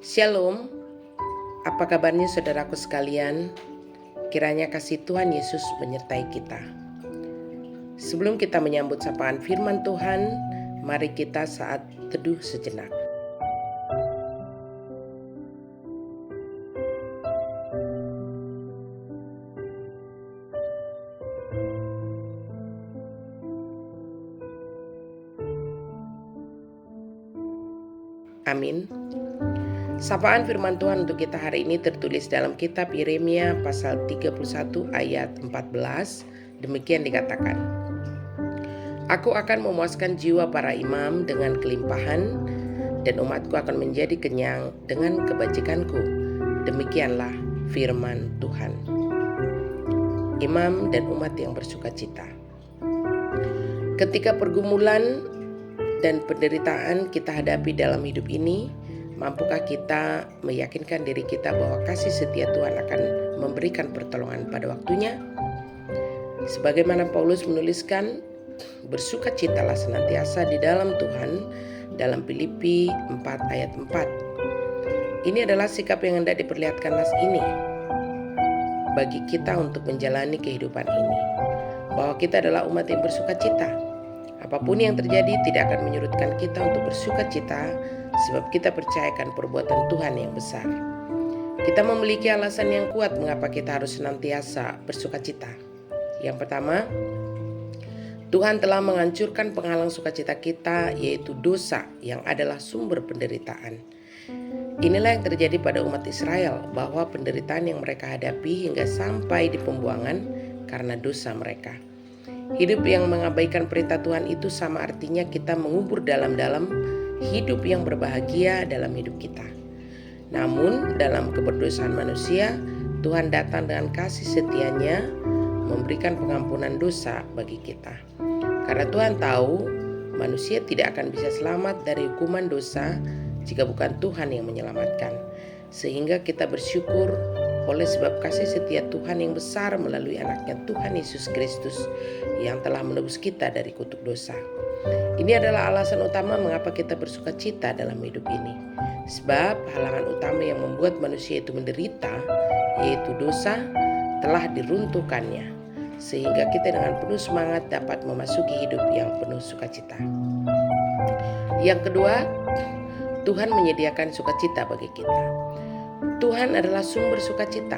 Shalom, apa kabarnya saudaraku sekalian? Kiranya kasih Tuhan Yesus menyertai kita. Sebelum kita menyambut sapaan firman Tuhan, mari kita saat teduh sejenak. Amin. Sapaan firman Tuhan untuk kita hari ini tertulis dalam kitab Yeremia pasal 31 ayat 14. Demikian dikatakan, Aku akan memuaskan jiwa para imam dengan kelimpahan, dan umatku akan menjadi kenyang dengan kebajikanku. Demikianlah firman Tuhan. Imam dan umat yang bersukacita. Ketika pergumulan dan penderitaan kita hadapi dalam hidup ini, mampukah kita meyakinkan diri kita bahwa kasih setia Tuhan akan memberikan pertolongan pada waktunya? Sebagaimana Paulus menuliskan, bersukacitalah senantiasa di dalam Tuhan, dalam Filipi 4 ayat 4. Ini adalah sikap yang hendak diperlihatkan nas ini bagi kita untuk menjalani kehidupan ini, bahwa kita adalah umat yang bersukacita. Apapun yang terjadi tidak akan menyurutkan kita untuk bersukacita, sebab kita percayakan perbuatan Tuhan yang besar. Kita memiliki alasan yang kuat mengapa kita harus senantiasa bersukacita. Yang pertama, Tuhan telah menghancurkan penghalang sukacita kita, yaitu dosa yang adalah sumber penderitaan. Inilah yang terjadi pada umat Israel, bahwa penderitaan yang mereka hadapi hingga sampai di pembuangan karena dosa mereka. Hidup yang mengabaikan perintah Tuhan itu sama artinya kita mengubur dalam-dalam hidup yang berbahagia dalam hidup kita. Namun dalam keberdosaan manusia, Tuhan datang dengan kasih setianya memberikan pengampunan dosa bagi kita. Karena Tuhan tahu manusia tidak akan bisa selamat dari hukuman dosa jika bukan Tuhan yang menyelamatkan. Sehingga kita bersyukur oleh sebab kasih setia Tuhan yang besar melalui anaknya Tuhan Yesus Kristus yang telah menebus kita dari kutuk dosa. Ini adalah alasan utama mengapa kita bersukacita dalam hidup ini. Sebab halangan utama yang membuat manusia itu menderita, yaitu dosa, telah diruntuhkannya. Sehingga kita dengan penuh semangat dapat memasuki hidup yang penuh sukacita. Yang kedua, Tuhan menyediakan sukacita bagi kita. Tuhan adalah sumber sukacita.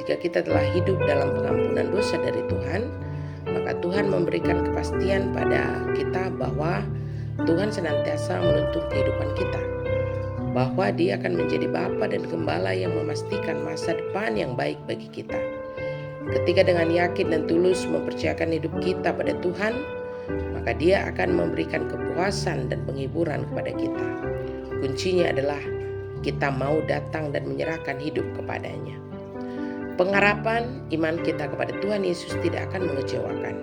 Jika kita telah hidup dalam pengampunan dosa dari Tuhan, maka Tuhan memberikan kepastian pada kita bahwa Tuhan senantiasa menuntun kehidupan kita, bahwa Dia akan menjadi Bapa dan Gembala yang memastikan masa depan yang baik bagi kita. Ketika dengan yakin dan tulus mempercayakan hidup kita pada Tuhan, maka Dia akan memberikan kepuasan dan penghiburan kepada kita. Kuncinya adalah kita mau datang dan menyerahkan hidup kepadanya. Pengharapan iman kita kepada Tuhan Yesus tidak akan mengecewakan,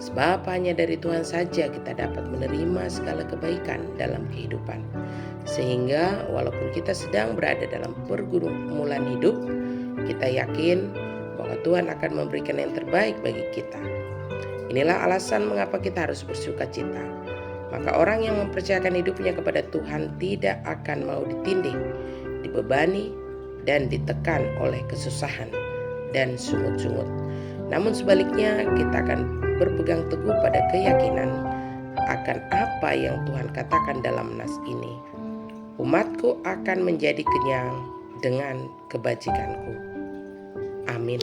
sebab hanya dari Tuhan saja kita dapat menerima segala kebaikan dalam kehidupan. Sehingga walaupun kita sedang berada dalam pergumulan hidup, kita yakin bahwa Tuhan akan memberikan yang terbaik bagi kita. Inilah alasan mengapa kita harus bersukacita. Maka orang yang mempercayakan hidupnya kepada Tuhan tidak akan mau ditindih, dibebani, dan ditekan oleh kesusahan dan sungut-sungut. Namun sebaliknya kita akan berpegang teguh pada keyakinan akan apa yang Tuhan katakan dalam nas ini. Umatku akan menjadi kenyang dengan kebajikanku. Amin.